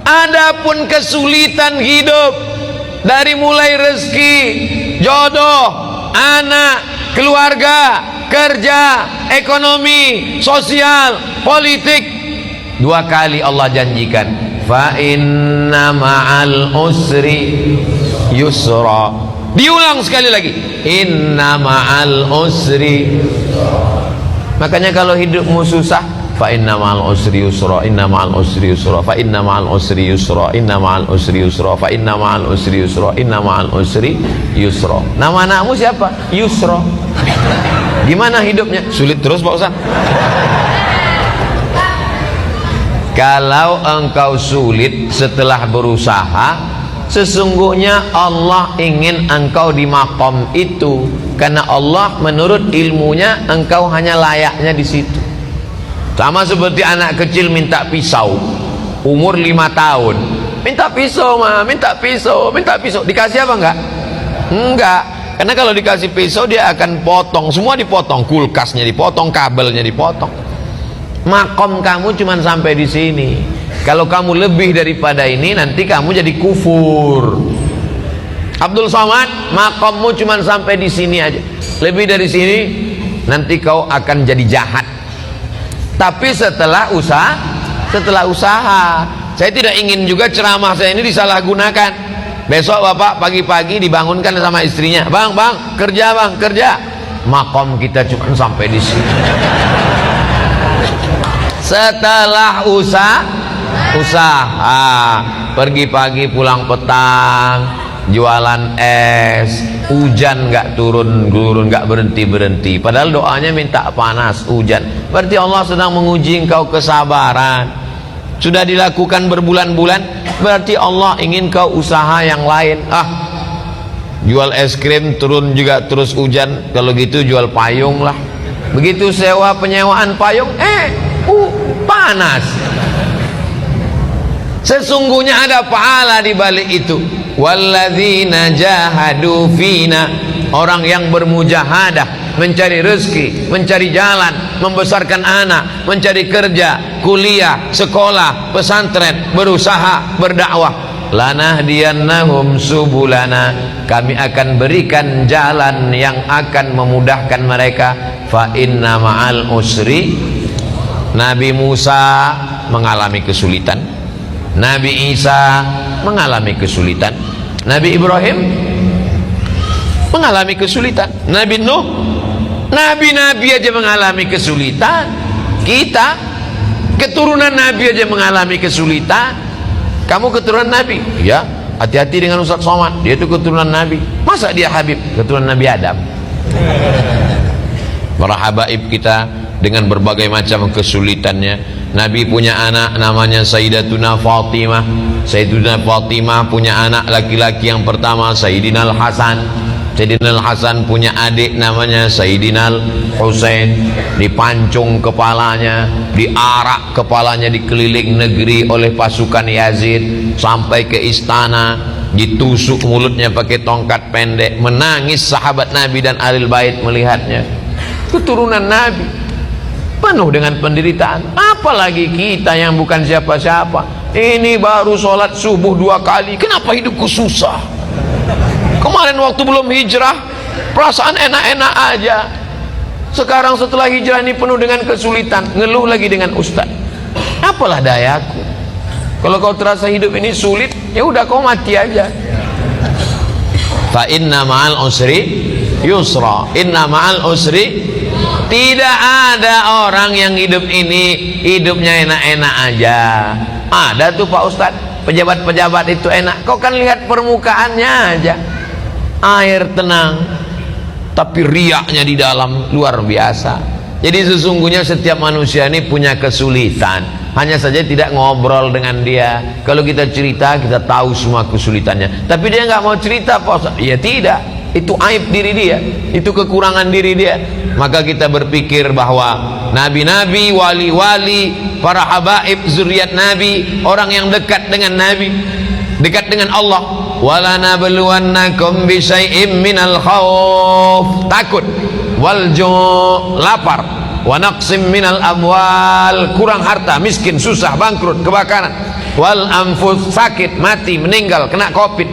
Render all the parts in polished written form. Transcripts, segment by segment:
Adapun kesulitan hidup, dari mulai rezeki, jodoh, anak, keluarga, kerja, ekonomi, sosial, politik, 2 kali Allah janjikan, fa inna ma'al usri yusra. Diulang sekali lagi, inna ma'al usri. Makanya kalau hidupmu susah, fa inna ma'al usri yusra, inna ma'al usri yusra, fa inna ma'al usri yusra, inna ma'al usri yusra, fa inna ma'al usri yusra, inna ma'al usri yusra. Nama anakmu siapa? Yusra. Gimana hidupnya? Sulit terus Pak Ustaz. Kalau engkau sulit setelah berusaha, sesungguhnya Allah ingin engkau di maqam itu, karena Allah menurut ilmunya engkau hanya layaknya di situ. Sama seperti anak kecil minta pisau, umur 5 tahun, minta pisau mah, minta pisau, minta pisau. Dikasih apa enggak? Enggak. Karena kalau dikasih pisau dia akan potong, semua dipotong, kulkasnya dipotong, kabelnya dipotong. Makom kamu cuma sampai di sini. Kalau kamu lebih daripada ini, nanti kamu jadi kufur. Abdul Somad, makommu cuma sampai di sini aja. Lebih dari sini, nanti kau akan jadi jahat. Tapi setelah usaha, saya tidak ingin juga ceramah saya ini disalahgunakan. Besok bapak pagi-pagi dibangunkan sama istrinya, bang, kerja bang, kerja. Makom kita cuma sampai di sini. Setelah usaha, pergi pagi pulang petang, jualan es, hujan nggak turun nggak berhenti. Padahal doanya minta panas, hujan. Berarti Allah sedang menguji engkau kesabaran. Sudah dilakukan berbulan-bulan, berarti Allah ingin kau usaha yang lain. Jual es krim turun juga terus hujan, kalau gitu jual payung lah. Begitu sewa penyewaan payung, panas. Sesungguhnya ada pahala di balik itu. Walladzina jahadu fina, orang yang bermujahadah, mencari rezeki, mencari jalan, membesarkan anak, mencari kerja, kuliah, sekolah, pesantren, berusaha, berdakwah. Lanahdiyannahum subulana, kami akan berikan jalan yang akan memudahkan mereka. Fa inna ma'al usri. Nabi Musa mengalami kesulitan, Nabi Isa mengalami kesulitan, Nabi Ibrahim mengalami kesulitan, Nabi Nuh, nabi-nabi aja mengalami kesulitan. Kita keturunan Nabi aja mengalami kesulitan. Kamu keturunan Nabi? Ya, hati-hati dengan Ustaz Somad, dia itu keturunan Nabi. Masa dia Habib? Keturunan Nabi Adam. Para habaib kita dengan berbagai macam kesulitannya. Nabi punya anak namanya Sayyidatuna Fatimah. Sayyidatuna Fatimah punya anak laki-laki yang pertama Sayyidina Al-Hasan. Sayyidina Al-Hasan punya adik namanya Sayyidina Al-Husain. Dipancung kepalanya, diarak kepalanya dikeliling negeri oleh pasukan Yazid sampai ke istana, ditusuk mulutnya pakai tongkat pendek. Menangis sahabat Nabi dan Ahlul Bait melihatnya. Keturunan Nabi penuh dengan penderitaan. Apalagi kita yang bukan siapa-siapa. Ini baru sholat subuh 2 kali, kenapa hidupku susah? Kemarin waktu belum hijrah perasaan enak-enak aja. Sekarang setelah hijrah ini penuh dengan kesulitan, ngeluh lagi dengan ustaz. Apalah dayaku. Kalau kau terasa hidup ini sulit, ya udah kau mati aja. Fa inna ma'al usri yusra, inna ma'al usri. Tidak ada orang yang hidup ini hidupnya enak-enak aja. Ada tuh Pak Ustadz, pejabat-pejabat itu enak. Kau kan lihat permukaannya aja, air tenang, tapi riaknya di dalam luar biasa. Jadi sesungguhnya setiap manusia ini punya kesulitan, hanya saja tidak ngobrol dengan dia. Kalau kita cerita, kita tahu semua kesulitannya, tapi dia nggak mau cerita Pak Ustadz. Ya tidak, itu aib diri dia, itu kekurangan diri dia. Maka kita berpikir bahwa nabi-nabi, wali-wali, para habaib, zuriat Nabi, orang yang dekat dengan Nabi, dekat dengan Allah. Wala nabluwannakum bisyai'im minal khauf, takut, wal ju', lapar, wa naqsim minal amwal, kurang harta, miskin, susah, bangkrut, kebakaran. wal anfus, sakit, mati, meninggal, kena covid,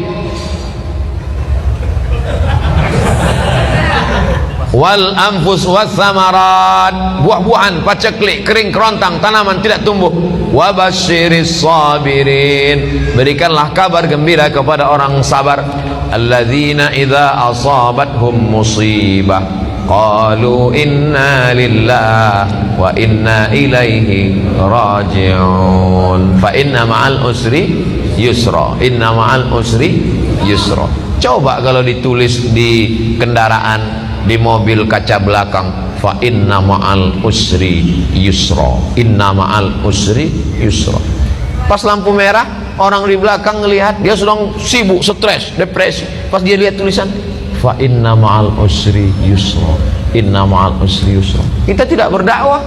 wal anfus was samarat, buah-buahan, paceklik, kering kerontang, tanaman tidak tumbuh. Wa basyiris sabirin, berikanlah kabar gembira kepada orang sabar. Alladzina idza asabathum musibah qalu inna lillah wa inna ilaihi raji'un. Fa inna ma'al usri yusra, inna ma'al usri yusra. Coba kalau ditulis di kendaraan, di mobil kaca belakang, fa inna ma'al usri yusra, inna ma'al usri yusra. Pas lampu merah, orang di belakang ngelihat, dia sedang sibuk, stres, depresi. Pas dia lihat tulisan fa inna ma'al usri yusra, inna ma'al usri yusra. Kita tidak berdakwah,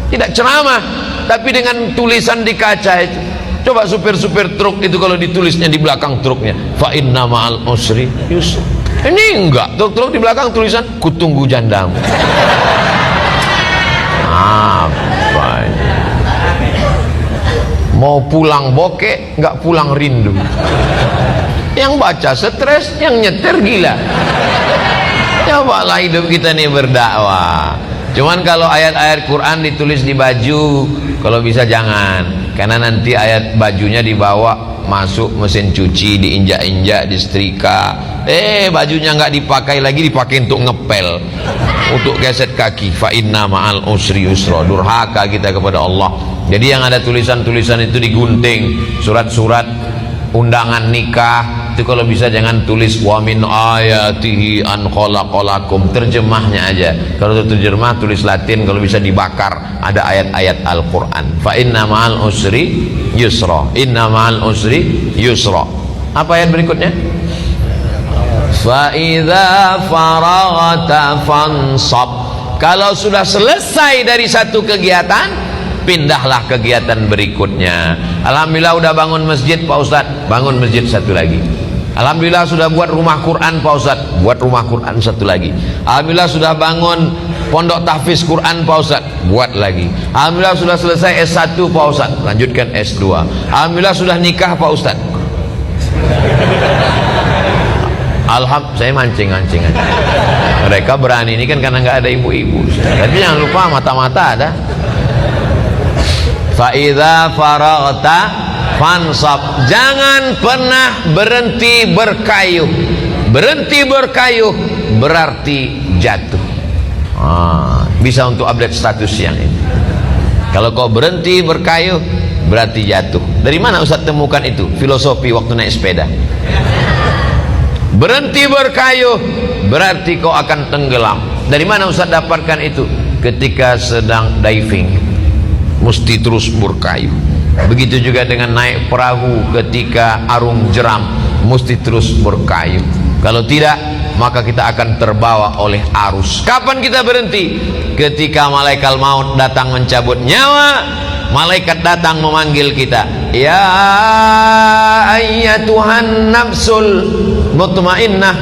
tidak ceramah, tapi dengan tulisan di kaca itu. Coba supir-supir truk itu kalau ditulisnya di belakang truknya fa inna ma'al usri yusra. Ini enggak, truk-truk di belakang tulisan kutunggu jandamu. Apa ini? Mau pulang bokeh, enggak pulang rindu. Yang baca stres, yang nyetir gila. Cobalah hidup kita nih berdakwah. Cuman kalau ayat-ayat Quran ditulis di baju, kalau bisa jangan, karena nanti ayat bajunya dibawa masuk mesin cuci, diinjak-injak, disetrika. Bajunya nggak dipakai lagi, dipakai untuk ngepel, untuk geset kaki. Fa inna ma'al usri yusra. Durhaka kita kepada Allah. Jadi yang ada tulisan-tulisan itu digunting, surat-surat undangan nikah itu kalau bisa jangan tulis wa min ayatihi an khalaqalakum, terjemahnya aja. Kalau terjemah tulis Latin, kalau bisa dibakar, ada ayat-ayat Al-Qur'an. Fa inna ma'al usri yusra, inna ma'al usri yusra. Apa ayat berikutnya? Fa idza faraghta fansab. Kalau sudah selesai dari satu kegiatan, pindahlah kegiatan berikutnya. Alhamdulillah udah bangun masjid Pak Ustadz, bangun masjid satu lagi. Alhamdulillah sudah buat rumah Quran Pak Ustadz, buat rumah Quran satu lagi. Alhamdulillah sudah bangun pondok tahfiz Quran Pak Ustadz, buat lagi. Alhamdulillah sudah selesai S1 Pak Ustadz, lanjutkan S2. Alhamdulillah sudah nikah Pak Ustadz. Saya mancing-mancing aja. Mereka berani ini kan karena nggak ada ibu-ibu. Tapi jangan lupa mata-mata ada. Fa idza faraghta fansab. Jangan pernah berhenti berkayuh. Berhenti berkayuh berarti jatuh. Bisa untuk update status yang ini. Kalau kau berhenti berkayuh berarti jatuh. Dari mana Ustaz temukan itu? Filosofi waktu naik sepeda. Berhenti berkayuh berarti kau akan tenggelam. Dari mana Ustaz dapatkan itu? Ketika sedang diving, mesti terus berkayuh. Begitu juga dengan naik perahu ketika arung jeram, mesti terus berkayuh. Kalau tidak, maka kita akan terbawa oleh arus. Kapan kita berhenti? Ketika malaikat maut datang mencabut nyawa. Malaikat datang memanggil kita, ya ayyatuhan nafsul mutmainnah,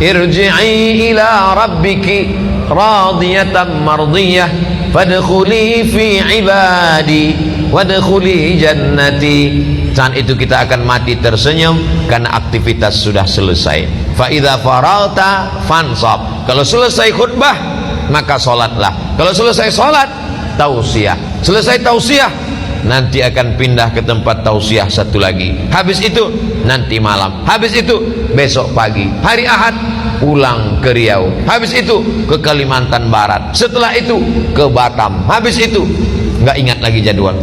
irji'i ila rabbiki radiyatan mardiyah, fadkhuli fi ibadi wadkhuli jannati. Saat itu kita akan mati tersenyum karena aktivitas sudah selesai. Fa idza faragta fansab. Kalau selesai khutbah maka salatlah. Kalau selesai salat, tausiah. Selesai tausiah, nanti akan pindah ke tempat tausiah satu lagi. Habis itu nanti malam. Habis itu besok pagi. Hari Ahad pulang ke Riau. Habis itu ke Kalimantan Barat. Setelah itu ke Batam. Habis itu nggak ingat lagi jadwal.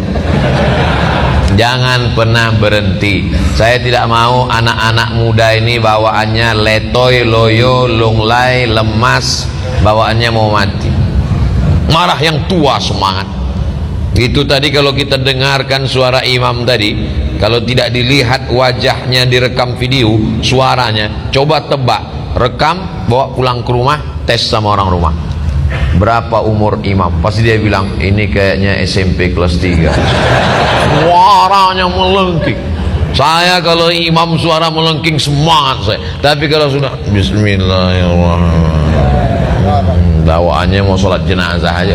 Jangan pernah berhenti. Saya tidak mau anak-anak muda ini bawaannya letoy, loyo, lunglai, lemas, bawaannya mau mati. Marah yang tua semangat. Itu tadi kalau kita dengarkan suara imam tadi, kalau tidak dilihat wajahnya direkam video, suaranya, coba tebak, rekam, bawa pulang ke rumah, tes sama orang rumah. Berapa umur imam? Pasti dia bilang, ini kayaknya SMP kelas 3. Suaranya melengking. Saya kalau imam suara melengking semangat saya. Tapi kalau sudah Bismillahirrahmanirrahim, bawaannya mau sholat jenazah aja.